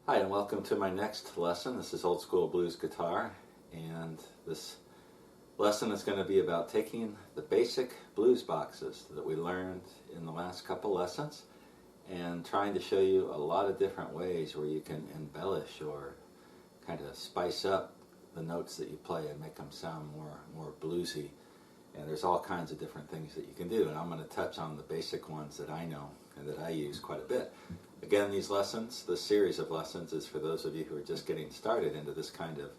Hi, and welcome to my next lesson. This is Old School Blues Guitar, and this lesson is going to be about taking the basic blues boxes that we learned in the last couple lessons and trying to show you a lot of different ways where you can embellish or kind of spice up the notes that you play and make them sound more bluesy. And there's all kinds of different things that you can do, and I'm going to touch on the basic ones that I know and that I use quite a bit. Again, these lessons, this series of lessons, is for those of you who are just getting started into this kind of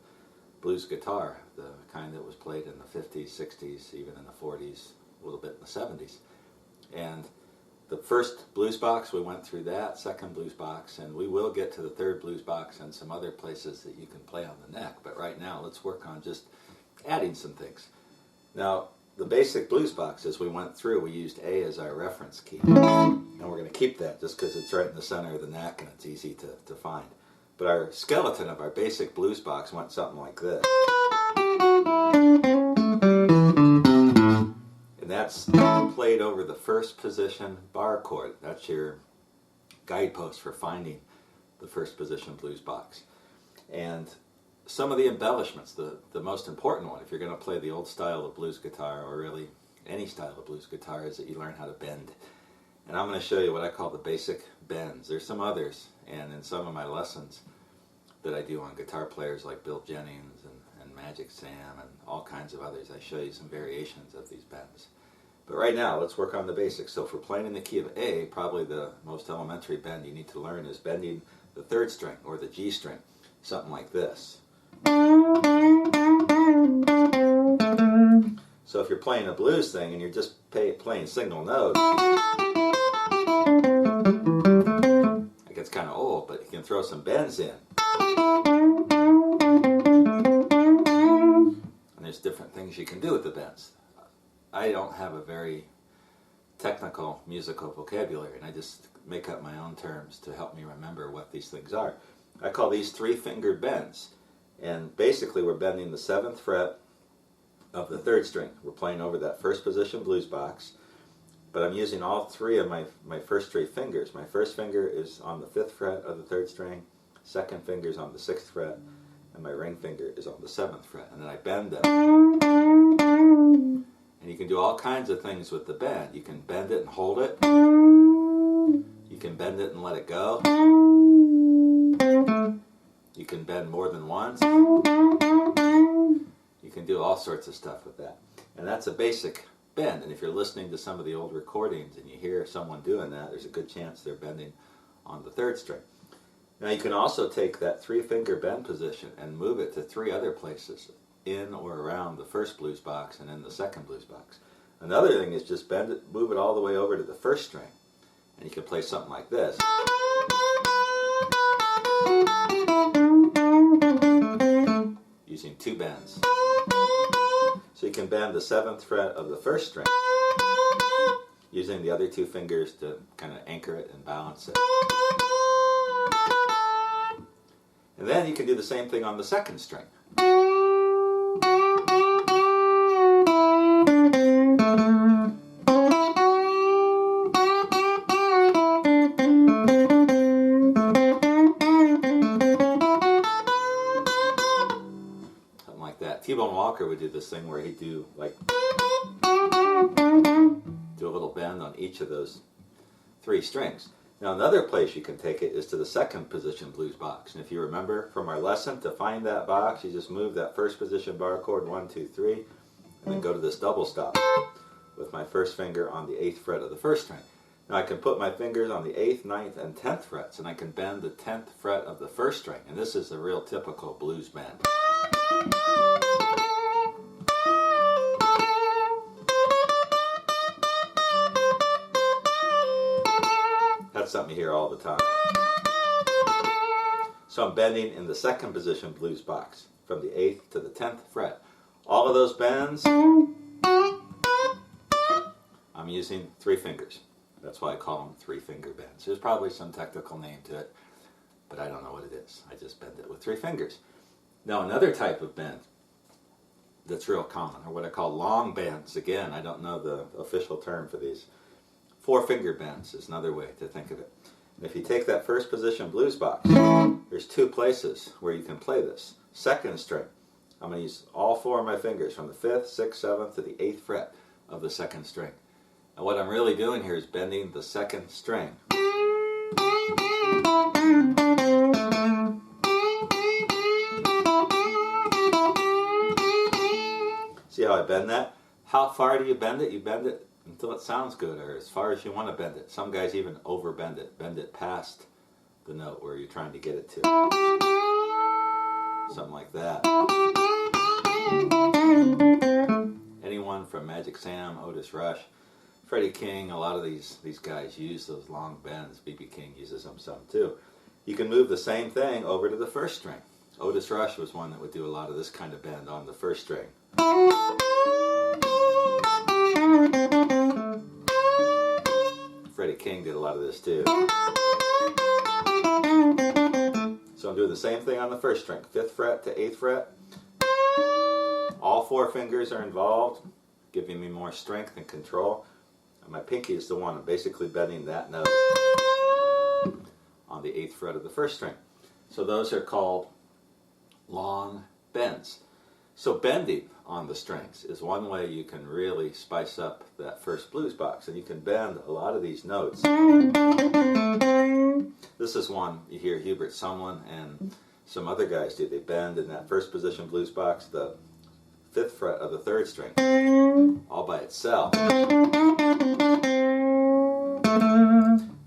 blues guitar, the kind that was played in the 50s, 60s, even in the 40s, a little bit in the 70s. And the first blues box, we went through that, second blues box, and we will get to the third blues box and some other places that you can play on the neck. But right now, let's work on just adding some things. Now, the basic blues boxes we went through, we used A as our reference key. And we're going to keep that just because it's right in the center of the neck and it's easy to find. But our skeleton of our basic blues box went something like this. And that's played over the first position bar chord. That's your guidepost for finding the first position blues box. And some of the embellishments, the most important one, if you're going to play the old style of blues guitar, or really any style of blues guitar, is that you learn how to bend. And I'm going to show you what I call the basic bends. There's some others, and in some of my lessons that I do on guitar players like Bill Jennings and Magic Sam and all kinds of others, I show you some variations of these bends. But right now, let's work on the basics. So for playing in the key of A, probably the most elementary bend you need to learn is bending the third string, or the G string, something like this. So if you're playing a blues thing and you're just playing single notes, it gets kind of old, but you can throw some bends in. And there's different things you can do with the bends. I don't have a very technical musical vocabulary, and I just make up my own terms to help me remember what these things are. I call these three-fingered bends. And basically we're bending the 7th fret of the 3rd string. We're playing over that first position blues box, but I'm using all three of my first three fingers. My first finger is on the 5th fret of the 3rd string, second finger is on the 6th fret, and my ring finger is on the 7th fret. And then I bend them. And you can do all kinds of things with the bend. You can bend it and hold it. You can bend it and let it go. You can bend more than once. You can do all sorts of stuff with that. And that's a basic bend. And if you're listening to some of the old recordings and you hear someone doing that, there's a good chance they're bending on the 3rd string. Now you can also take that 3-finger bend position and move it to 3 other places in or around the first blues box and in the second blues box. Another thing is just bend it, move it all the way over to the 1st string. And you can play something like this. Using 2 bends. So you can bend the 7th fret of the 1st string using the other 2 fingers to kind of anchor it and balance it. And then you can do the same thing on the 2nd string. T-Bone Walker would do this thing where he'd do a little bend on each of those 3 strings. Now another place you can take it is to the 2nd position blues box. And if you remember from our lesson, to find that box, you just move that 1st position bar chord 1, 2, 3, and then go to this double stop with my first finger on the 8th fret of the 1st string. Now I can put my fingers on the 8th, 9th, and 10th frets, and I can bend the 10th fret of the 1st string. And this is a real typical blues bend. That's something you hear all the time. So I'm bending in the 2nd position blues box from the 8th to the 10th fret. All of those bends, I'm using 3 fingers. That's why I call them 3-finger bends. There's probably some technical name to it, but I don't know what it is. I just bend it with 3 fingers. Now another type of bend that's real common, or what I call long bends. Again, I don't know the official term for these. 4-finger bends is another way to think of it. If you take that first position blues box, there's two places where you can play this. Second string. I'm going to use all four of my fingers from the 5th, 6th, 7th to the 8th fret of the second string. And what I'm really doing here is bending the second string. See how I bend that? How far do you bend it? You bend it until it sounds good, or as far as you want to bend it. Some guys even overbend it. Bend it past the note where you're trying to get it to. Something like that. Anyone from Magic Sam, Otis Rush, Freddie King, a lot of these guys use those long bends. B.B. King uses them some too. You can move the same thing over to the first string. Otis Rush was one that would do a lot of this kind of bend on the first string. Freddie King did a lot of this too. So I'm doing the same thing on the first string, 5th fret to 8th fret. All four fingers are involved, giving me more strength and control. And my pinky is the one I'm basically bending that note on the 8th fret of the first string. So those are called long bends. So bending on the strings is one way you can really spice up that first blues box, and you can bend a lot of these notes. This is one you hear Hubert Sumlin and some other guys do. They bend in that first position blues box the 5th fret of the 3rd string all by itself. And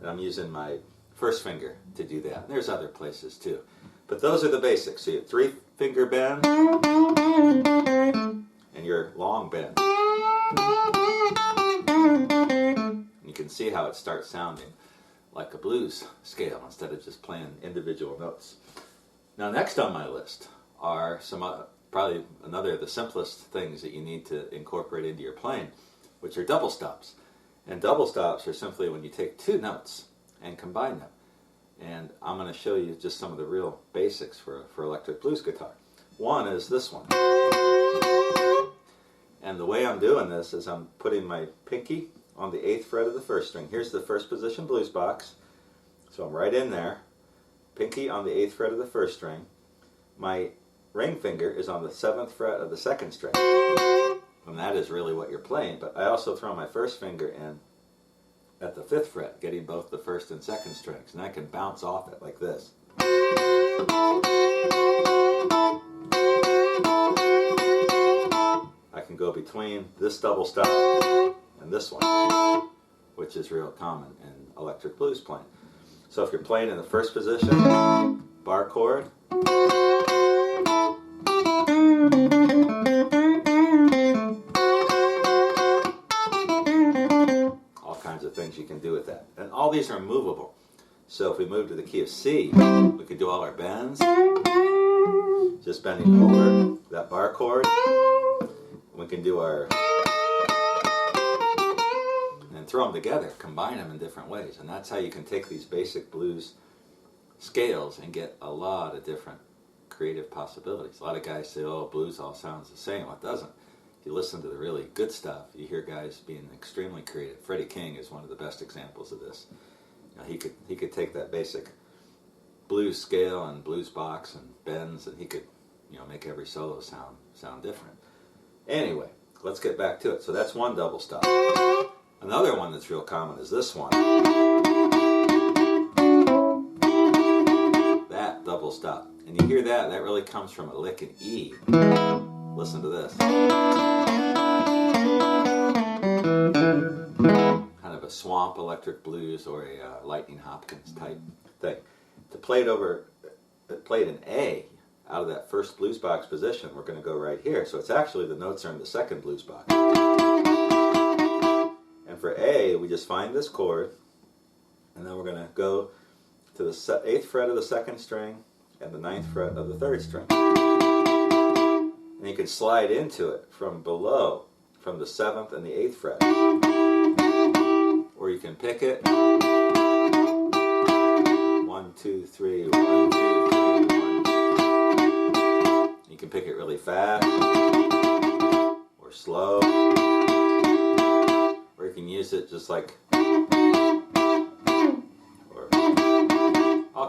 I'm using my first finger to do that. There's other places too. But those are the basics. So you have 3-finger bend and your long bend. You can see how it starts sounding like a blues scale instead of just playing individual notes. Now next on my list are some probably another of the simplest things that you need to incorporate into your playing, which are double stops. And double stops are simply when you take two notes and combine them. And I'm going to show you just some of the real basics for electric blues guitar. One is this one. And the way I'm doing this is I'm putting my pinky on the 8th fret of the first string. Here's the first position blues box. So I'm right in there. Pinky on the 8th fret of the first string. My ring finger is on the 7th fret of the second string. And that is really what you're playing. But I also throw my first finger in at the 5th fret, getting both the first and second strings, and I can bounce off it like this. I can go between this double stop and this one, which is real common in electric blues playing. So if you're playing in the first position, bar chord, of things you can do with that. And all these are movable. So if we move to the key of C, we can do all our bends, just bending over that bar chord. We can do our, and throw them together, combine them in different ways. And that's how you can take these basic blues scales and get a lot of different creative possibilities. A lot of guys say, oh, blues all sounds the same. Well, it doesn't. If you listen to the really good stuff, you hear guys being extremely creative. Freddie King is one of the best examples of this. You know, he could take that basic blues scale and blues box and bends, and he could, make every solo sound different. Anyway, let's get back to it. So that's one double stop. Another one that's real common is this one. That double stop. And you hear that really comes from a lick in E. Listen to this. Kind of a swamp electric blues or a Lightning Hopkins type thing. To play it in A, out of that first blues box position, we're going to go right here. So it's actually the notes are in the second blues box. And for A, we just find this chord, and then we're going to go to the 8th fret of the second string and the 9th fret of the 3rd string. And you can slide into it from below, from the 7th and the 8th fret. Or you can pick it. 1, 2, 3, 1, 2, 3, 1. You can pick it really fast or slow. Or you can use it just like, or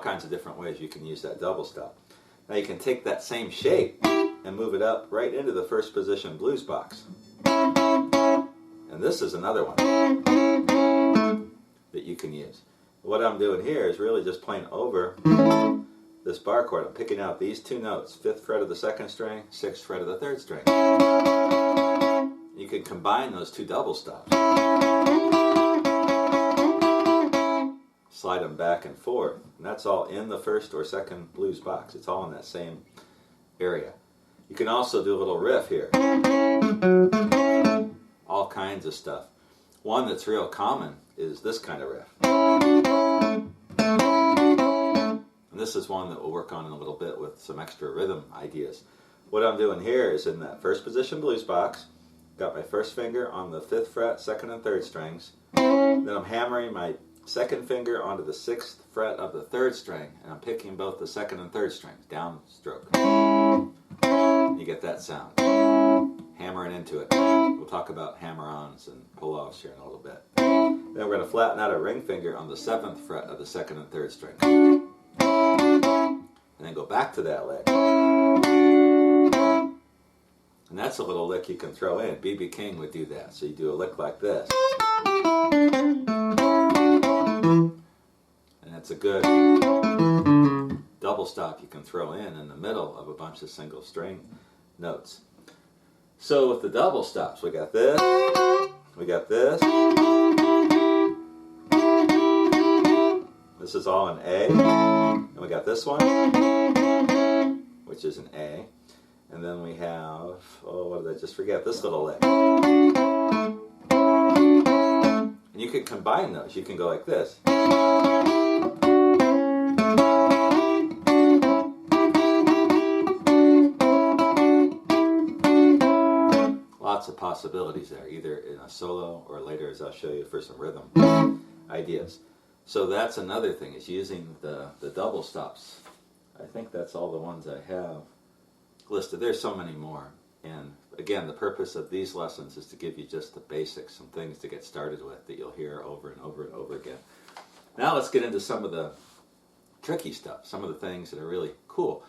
all kinds of different ways you can use that double stop. Now you can take that same shape and move it up right into the first position blues box. And this is another one that you can use. What I'm doing here is really just playing over this bar chord. I'm picking out these two notes, 5th fret of the 2nd string, 6th fret of the 3rd string. You can combine those two double stops. Slide them back and forth. And that's all in the 1st or 2nd blues box. It's all in that same area. You can also do a little riff here. All kinds of stuff. One that's real common is this kind of riff. And this is one that we'll work on in a little bit with some extra rhythm ideas. What I'm doing here is in that 1st position blues box, got my 1st finger on the 5th fret, 2nd and 3rd strings. Then I'm hammering my 2nd finger onto the 6th fret of the 3rd string, and I'm picking both the 2nd and 3rd strings, downstroke. You get that sound. Hammering into it. We'll talk about hammer-ons and pull-offs here in a little bit. Then we're going to flatten out a ring finger on the 7th fret of the 2nd and 3rd string. And then go back to that lick. And that's a little lick you can throw in. B.B. King would do that. So you do a lick like this. And it's a good double stop you can throw in the middle of a bunch of single string notes. So with the double stops, we got this, we got this. This is all an A. And we got this one, which is an A. And then we have, oh, what did I just forget? This little lick. And you can combine those. You can go like this. Lots of possibilities there, either in a solo or later, as I'll show you, for some rhythm ideas. So that's another thing, is using the double stops. I think that's all the ones I have listed. There's so many more. And again, the purpose of these lessons is to give you just the basics, some things to get started with that you'll hear over and over and over again. Now let's get into some of the tricky stuff, some of the things that are really cool.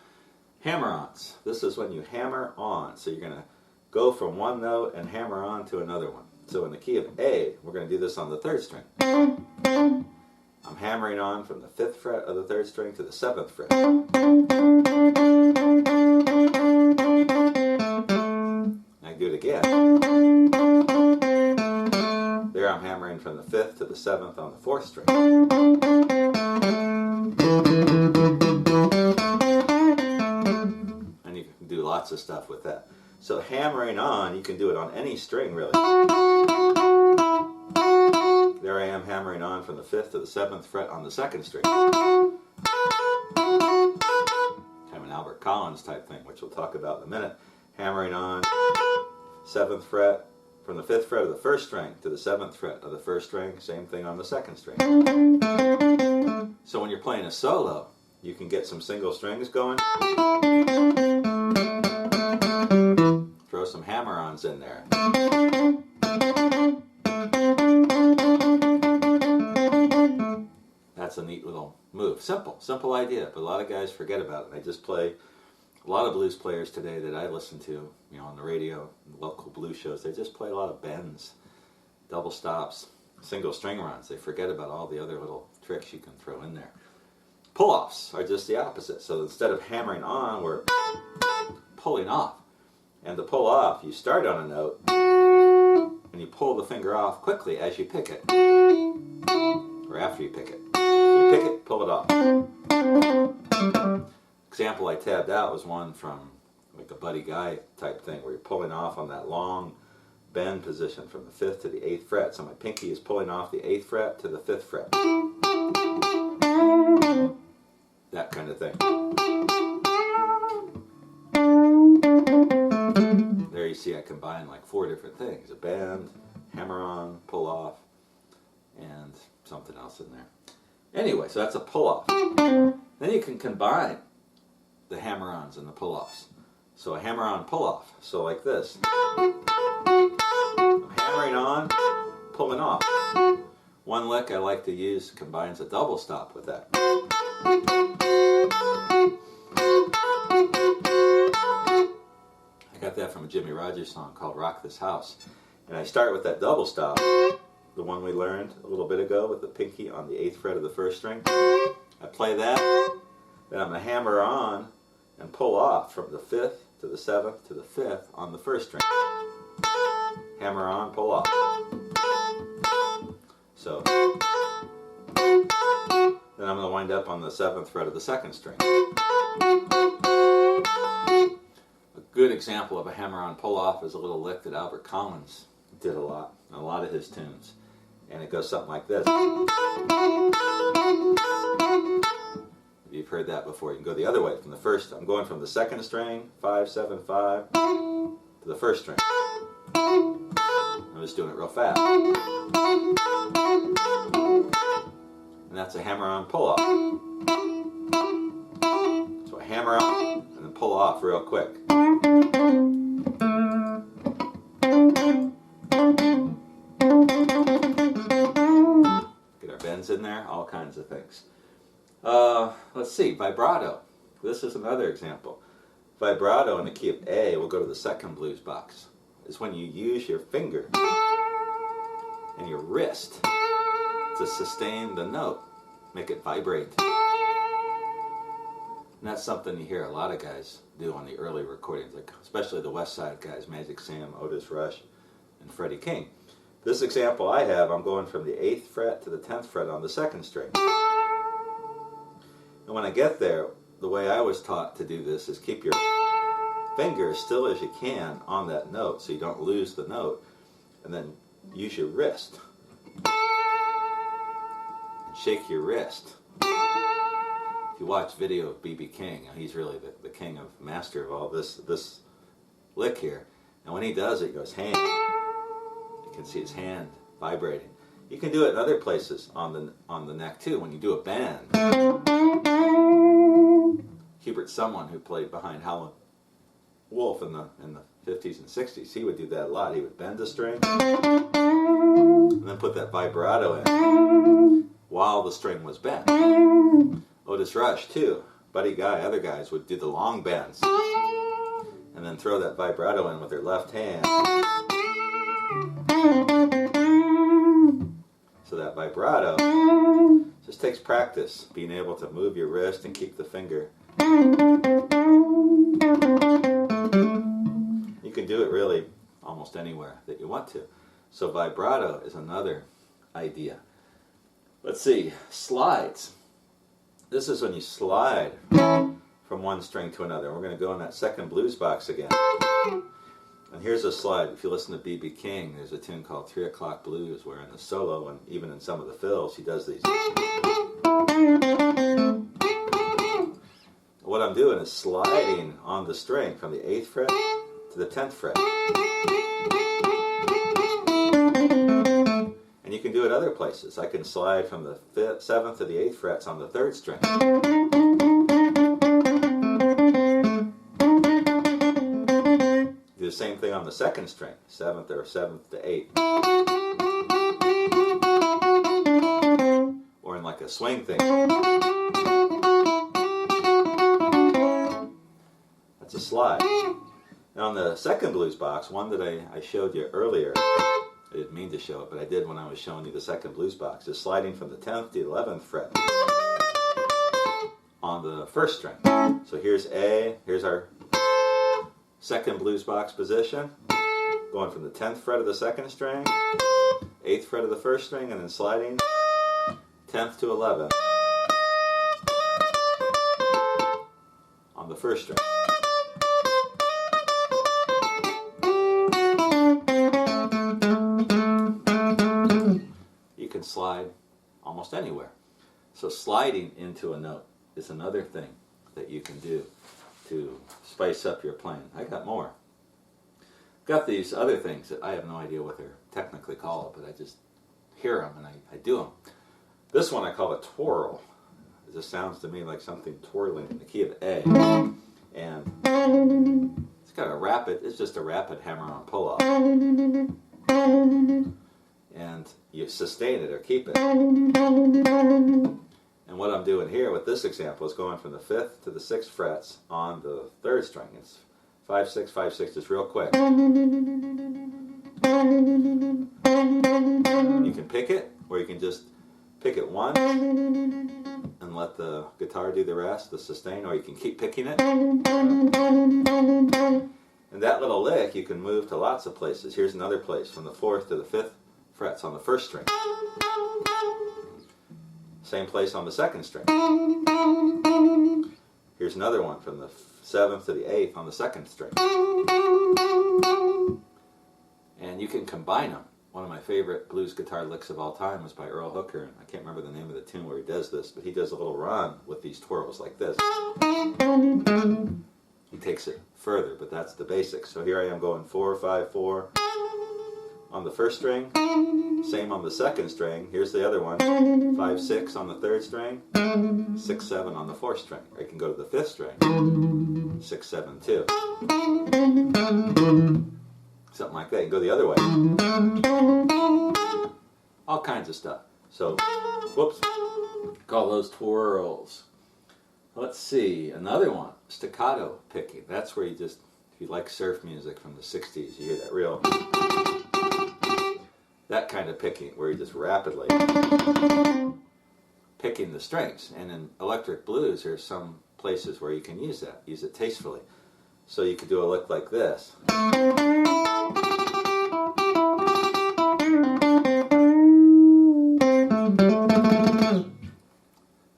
Hammer-ons. This is when you hammer on. So you're going to go from one note and hammer on to another one. So in the key of A, we're going to do this on the 3rd string. I'm hammering on from the 5th fret of the 3rd string to the 7th fret. I do it again. There I'm hammering from the 5th to the 7th on the 4th string. And you can do lots of stuff with that. So hammering on, you can do it on any string really. There I am hammering on from the 5th to the 7th fret on the 2nd string. Kind of an Albert Collins type thing, which we'll talk about in a minute. Hammering on 7th fret from the 5th fret of the 1st string to the 7th fret of the 1st string. Same thing on the 2nd string. So when you're playing a solo, you can get some single strings going. Throw some hammer-ons in there. That's a neat little move. Simple idea, but a lot of guys forget about it. I just play a lot of blues players today that I listen to, on the radio, local blues shows. They just play a lot of bends, double stops, single string runs. They forget about all the other little tricks you can throw in there. Pull-offs are just the opposite. So instead of hammering on, we're pulling off. And to pull off, you start on a note, and you pull the finger off quickly as you pick it, or after you pick it. So you pick it, pull it off. Example I tabbed out was one from like a Buddy Guy type thing, where you're pulling off on that long bend position from the 5th to the 8th fret. So my pinky is pulling off the 8th fret to the 5th fret. That kind of thing. There you see I combine like 4 different things. A bend, hammer-on, pull-off, and something else in there. Anyway, so that's a pull-off. Then you can combine the hammer-ons and the pull-offs. So a hammer-on pull-off. So like this. I'm hammering on, pulling off. One lick I like to use combines a double stop with that. I got that from a Jimmy Rogers song called Rock This House. And I start with that double stop, the one we learned a little bit ago with the pinky on the 8th fret of the 1st string. I play that, then I'm going to hammer on and pull off from the 5th to the 7th to the 5th on the 1st string. Hammer on, pull off. So, then I'm going to wind up on the 7th fret of the 2nd string. A good example of a hammer-on pull-off is a little lick that Albert Collins did a lot in a lot of his tunes. And it goes something like this. If you've heard that before, you can go the other way. From the first, I'm going from the 2nd string, 5, 7, 5, to the 1st string. I'm just doing it real fast. And that's a hammer-on pull-off. So I hammer on and then pull off real quick. Get our bends in there, all kinds of things. Let's see, vibrato. This is another example. Vibrato in the key of A, we'll go to the 2nd blues box, is when you use your finger and your wrist to sustain the note, make it vibrate. And that's something you hear a lot of guys do on the early recordings, like especially the West Side guys, Magic Sam, Otis Rush, and Freddie King. This example I have, I'm going from the 8th fret to the 10th fret on the 2nd string. And when I get there, the way I was taught to do this is keep your finger as still as you can on that note so you don't lose the note, and then use your wrist. And shake your wrist. If you watch video of B.B. King, he's really the king of master of all this lick here. And when he does it, he goes hand. You can see his hand vibrating. You can do it in other places on the neck too. When you do a bend, Hubert Someone, who played behind Howlin' Wolf in the 50s and 60s, he would do that a lot. He would bend the string and then put that vibrato in while the string was bent. Otis Rush too, Buddy Guy, other guys would do the long bends and then throw that vibrato in with their left hand. So that vibrato just takes practice, being able to move your wrist and keep the finger. You can do it really almost anywhere that you want to. So vibrato is another idea. Let's see, slides. This is when you slide from one string to another. We're going to go in that 2nd blues box again. And here's a slide. If you listen to B.B. King, there's a tune called 3 O'Clock Blues, where in the solo and even in some of the fills, he does these. What I'm doing is sliding on the string from the 8th fret to the 10th fret. And you can do it other places. I can slide from the 7th to the 8th frets on the 3rd string. Do the same thing on the 2nd string, 7th or 7th to 8th. Or in like a swing thing. That's a slide. Now on the 2nd blues box, one that I showed you earlier, I didn't mean to show it, but I did when I was showing you the 2nd blues box, is sliding from the 10th to the 11th fret on the 1st string. So here's A, here's our 2nd blues box position, going from the 10th fret of the 2nd string, 8th fret of the 1st string, and then sliding 10th to 11th on the 1st string. You can slide almost anywhere. So sliding into a note is another thing that you can do to spice up your playing. I got more. Got these other things that I have no idea what they're technically called, but I just hear them and I do them. This one I call a twirl. It just sounds to me like something twirling in the key of A. And it's got a rapid, it's just a rapid hammer-on pull-off. And you sustain it or keep it. And And what I'm doing here with this example is going from the 5th to the 6th frets on the 3rd string. It's 5, 6, 5, 6, just real quick. You can pick it, or you can just pick it once and let the guitar do the rest, the sustain, or you can keep picking it. And that little lick you can move to lots of places. Here's another place, from the 4th to the 5th frets on the 1st string. Same place on the 2nd string. Here's another one from the 7th to the 8th on the 2nd string. And you can combine them. One of my favorite blues guitar licks of all time was by Earl Hooker. I can't remember the name of the tune where he does this, but he does a little run with these twirls like this. He takes it further, but that's the basics. So here I am going 4, 5, 4 on the 1st string. Same on the 2nd string. Here's the other one. 5, 6 on the 3rd string. 6, 7 on the 4th string. Or you can go to the 5th string. 6, 7, 2. Something like that. You can go the other way. All kinds of stuff. So, whoops. Call those twirls. Let's see. Another one. Staccato Picky. That's where you just, if you like surf music from the 60s, you hear that real, that kind of picking where you just rapidly picking the strings. And in electric blues, there's some places where you can use that. Use it tastefully. So you could do a lick like this.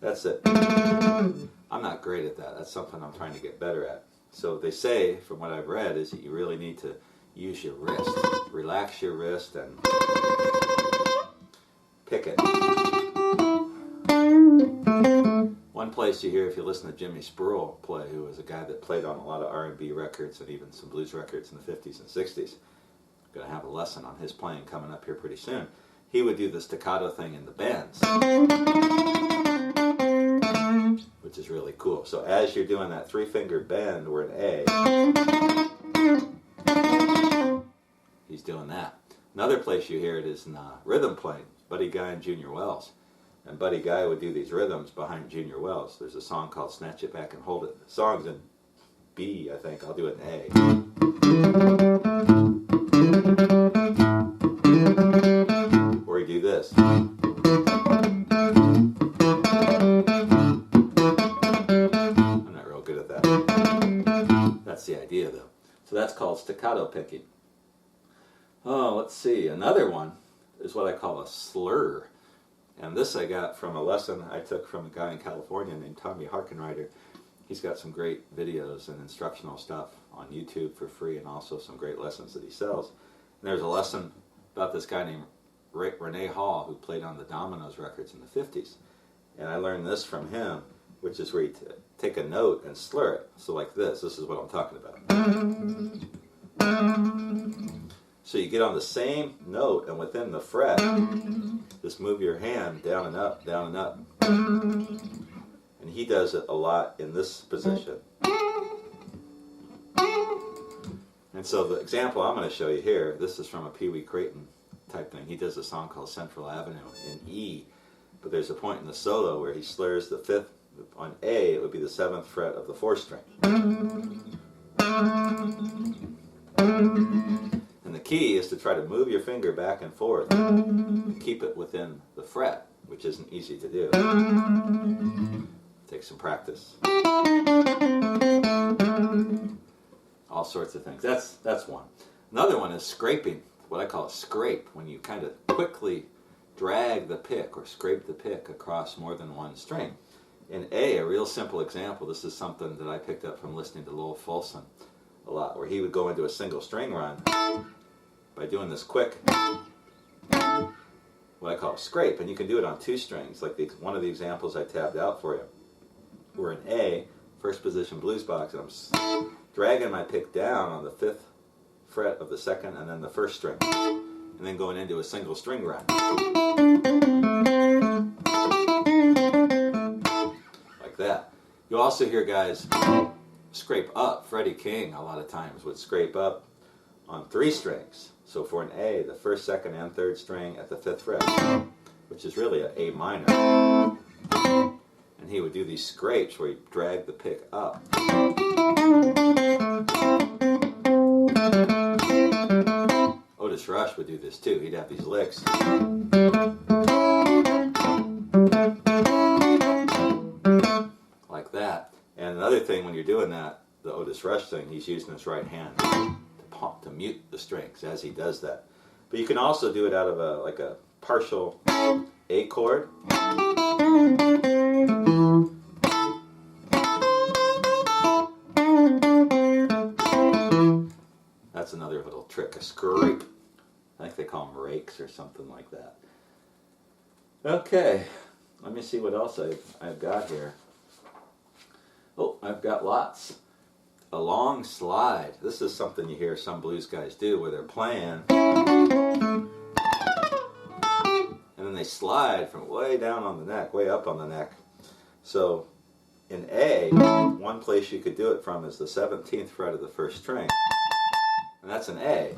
That's it. I'm not great at that. That's something I'm trying to get better at. So they say, from what I've read, is that you really need to use your wrist. Relax your wrist and pick it. One place you hear, if you listen to Jimmy Spruill play, who was a guy that played on a lot of R&B records and even some blues records in the 50s and 60s. I'm going to have a lesson on his playing coming up here pretty soon. He would do the staccato thing in the bends, which is really cool. So as you're doing that 3-finger bend or an A, he's doing that. Another place you hear it is in rhythm playing, Buddy Guy and Junior Wells. And Buddy Guy would do these rhythms behind Junior Wells. There's a song called Snatch It Back and Hold It. The song's in B, I think. I'll do it in A. Or you do this. I'm not real good at that. That's the idea, though. So that's called staccato picking. Oh, let's see. Another one is what I call a slur. And this I got from a lesson I took from a guy in California named Tommy Harkenrider. He's got some great videos and instructional stuff on YouTube for free, and also some great lessons that he sells. And there's a lesson about this guy named Rene Hall, who played on the Dominoes records in the 50s. And I learned this from him, which is where you take a note and slur it. So like this. This is what I'm talking about. So you get on the same note, and within the fret, just move your hand down and up, down and up. And he does it a lot in this position. And so the example I'm going to show you here, this is from a Pee Wee Crayton type thing. He does a song called Central Avenue in E, but there's a point in the solo where he slurs the 5th, on A, it would be the 7th fret of the 4th string. And the key is to try to move your finger back and forth and keep it within the fret, which isn't easy to do. Take some practice. All sorts of things. That's one. Another one is scraping, what I call a scrape, when you kind of quickly drag the pick or scrape the pick across more than one string. In A, a real simple example, this is something that I picked up from listening to Lowell Fulson a lot, where he would go into a single string run by doing this quick, what I call a scrape, and you can do it on 2 strings, like one of the examples I tabbed out for you. We're in A, first position blues box, and I'm dragging my pick down on the 5th fret of the 2nd and then the 1st string, and then going into a single string run. Like that. You'll also hear guys scrape up. Freddie King a lot of times would scrape up on 3 strings. So for an A, the 1st, 2nd, and 3rd string at the 5th fret, which is really an A minor. And he would do these scrapes where he'd drag the pick up. Otis Rush would do this too. He'd have these licks. Like that. And another thing, when you're doing that, the Otis Rush thing, he's using his right hand to mute the strings as he does that. But you can also do it out of like a partial A chord. That's another little trick, a scrape. I think they call them rakes or something like that. Okay, let me see what else I've got here. Oh, I've got lots. A long slide. This is something you hear some blues guys do where they're playing and then they slide from way down on the neck, way up on the neck. So in A, one place you could do it from is the 17th fret of the first string. And that's an A.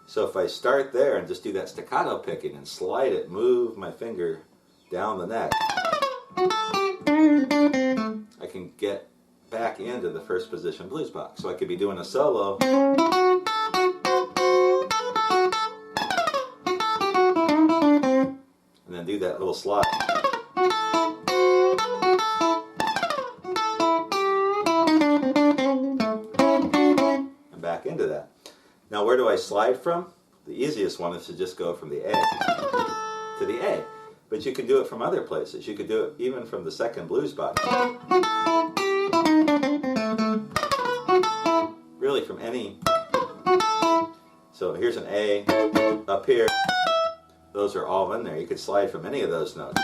So if I start there and just do that staccato picking and slide it, move my finger down the neck, I can get back into the first position blues box. So I could be doing a solo. And then do that little slide. And back into that. Now where do I slide from? The easiest one is to just go from the A to the A. But you can do it from other places. You could do it even from the second blues box. Really from any. So here's an A up here. Those are all in there. You could slide from any of those notes.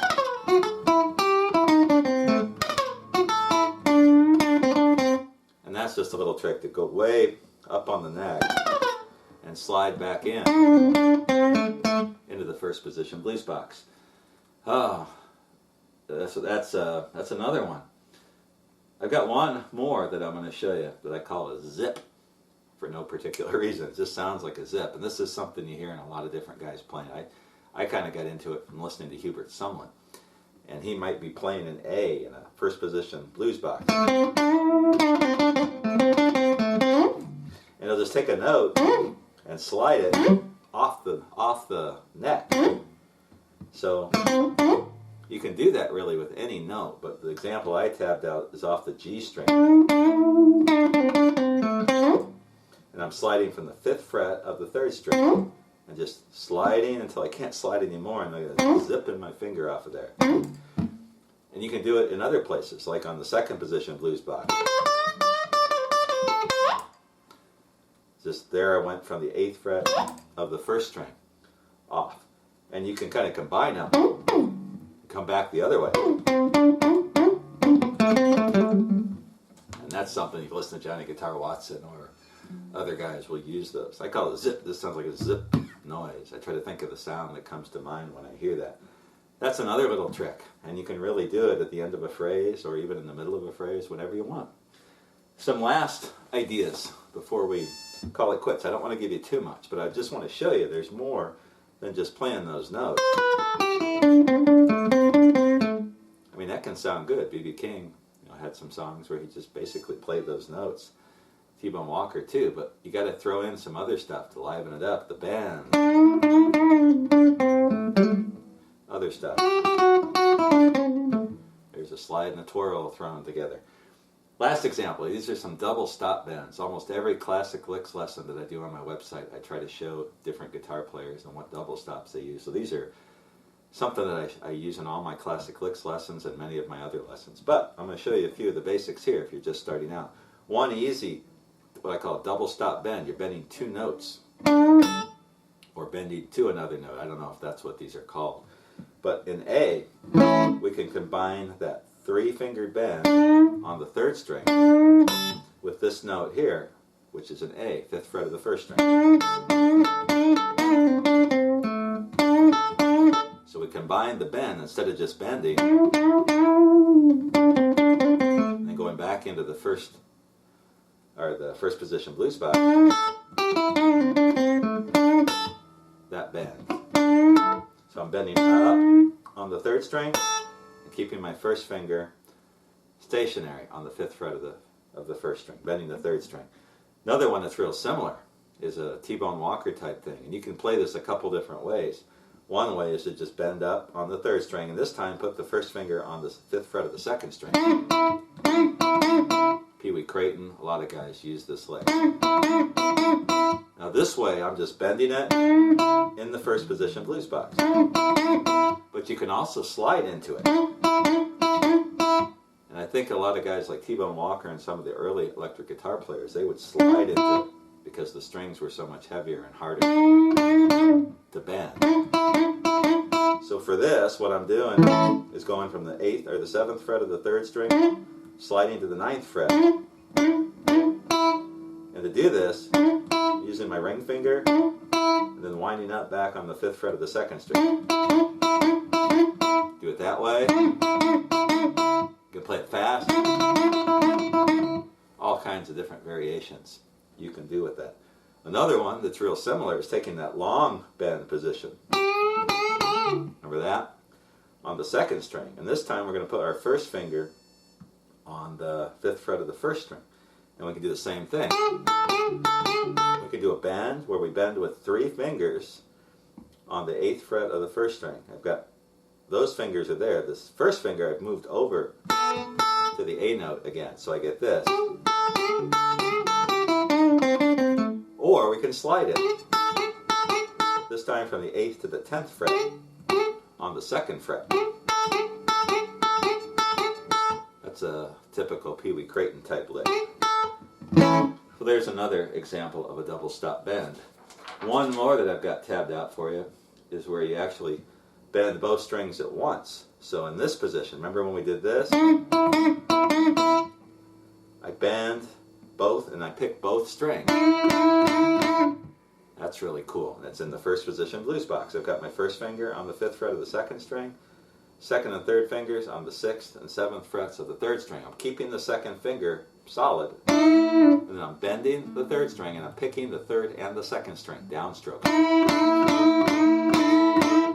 And that's just a little trick to go way up on the neck and slide back in into the first position blues box. Oh, that's another one. I've got one more that I'm going to show you that I call a zip for no particular reason. It just sounds like a zip, and this is something you hear in a lot of different guys playing. I kind of got into it from listening to Hubert Sumlin, and he might be playing an A in a first position blues box. And he'll just take a note and slide it off the neck. So you can do that really with any note, but the example I tabbed out is off the G string. And I'm sliding from the 5th fret of the 3rd string and just sliding until I can't slide anymore, and I'm zipping my finger off of there. And you can do it in other places, like on the second position blues box. Just there I went from the 8th fret of the 1st string off. And you can kind of combine them, come back the other way. And that's something, if you listen to Johnny Guitar Watson or other guys will use those. I call it zip. This sounds like a zip noise. I try to think of the sound that comes to mind when I hear that. That's another little trick. And you can really do it at the end of a phrase or even in the middle of a phrase, whenever you want. Some last ideas before we call it quits. I don't want to give you too much, but I just want to show you there's more than just playing those notes. I mean, that can sound good. B.B. King, had some songs where he just basically played those notes. T-Bone Walker too, but you got to throw in some other stuff to liven it up. The band, other stuff. There's a slide and a twirl thrown together. Last example, these are some double stop bends. Almost every classic licks lesson that I do on my website, I try to show different guitar players and what double stops they use. So these are something that I use in all my classic licks lessons and many of my other lessons. But I'm going to show you a few of the basics here if you're just starting out. One easy, what I call a double stop bend. You're bending 2 notes or bending to another note. I don't know if that's what these are called. But in A, we can combine that 3-fingered bend on the 3rd string with this note here, which is an A, 5th fret of the 1st string. So we combine the bend instead of just bending and going back into the first position blues box. That bend. So I'm bending up on the 3rd string keeping my first finger stationary on the 5th fret of the 1st string, bending the 3rd string. Another one that's real similar is a T-Bone Walker type thing, and you can play this a couple different ways. One way is to just bend up on the 3rd string, and this time put the 1st finger on the 5th fret of the 2nd string. Pee Wee Crayton, a lot of guys use this lick. Now this way, I'm just bending it in the 1st position blues box. But you can also slide into it. And I think a lot of guys like T-Bone Walker and some of the early electric guitar players, they would slide into it because the strings were so much heavier and harder to bend. So for this, what I'm doing is going from the 8th or the 7th fret of the 3rd string, sliding to the 9th fret. And to do this, using my ring finger, and then winding up back on the 5th fret of the 2nd string. Do it that way. You can play it fast. All kinds of different variations you can do with that. Another one that's real similar is taking that long bend position. Remember that? On the 2nd string. And this time we're going to put our 1st finger on the 5th fret of the 1st string. And we can do the same thing. We can do a bend where we bend with 3 fingers on the 8th fret of the 1st string. I've got those fingers are there. This 1st finger I've moved over to the A note again. So I get this. Or we can slide it. This time from the 8th to the 10th fret on the 2nd fret. That's a typical Pee Wee Crayton type lick. So there's another example of a double stop bend. One more that I've got tabbed out for you is where you actually bend both strings at once. So in this position, remember when we did this? I bend both and I pick both strings. That's really cool. That's in the 1st position blues box. I've got my 1st finger on the 5th fret of the 2nd string, 2nd and 3rd fingers on the 6th and 7th frets of the 3rd string. I'm keeping the 2nd finger solid, and then I'm bending the 3rd string and I'm picking the 3rd and the 2nd string, downstroke.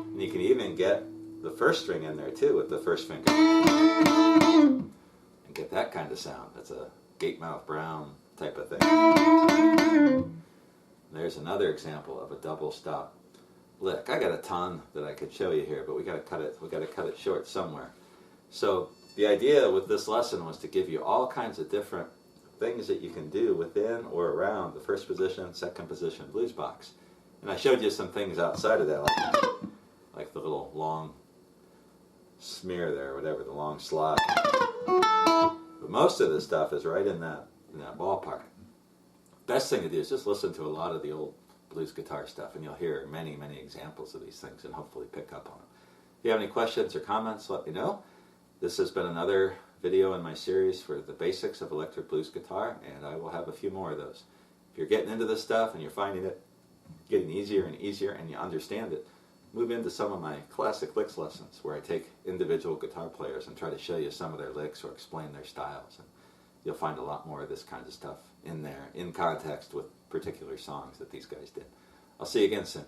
And you can even get the 1st string in there too with the 1st finger. And get that kind of sound. That's a Gatemouth Brown type of thing. There's another example of a double stop lick. I got a ton that I could show you here, but we got to cut it short somewhere. So the idea with this lesson was to give you all kinds of different things that you can do within or around the 1st position, 2nd position blues box. And I showed you some things outside of that, like the little long smear there, or whatever, the long slide. But most of this stuff is right in that ballpark. Best thing to do is just listen to a lot of the old blues guitar stuff, and you'll hear many, many examples of these things and hopefully pick up on them. If you have any questions or comments, let me know. This has been another video in my series for the basics of electric blues guitar, and I will have a few more of those. If you're getting into this stuff and you're finding it getting easier and easier and you understand it, move into some of my classic licks lessons where I take individual guitar players and try to show you some of their licks or explain their styles. And you'll find a lot more of this kind of stuff in there, in context with particular songs that these guys did. I'll see you again soon.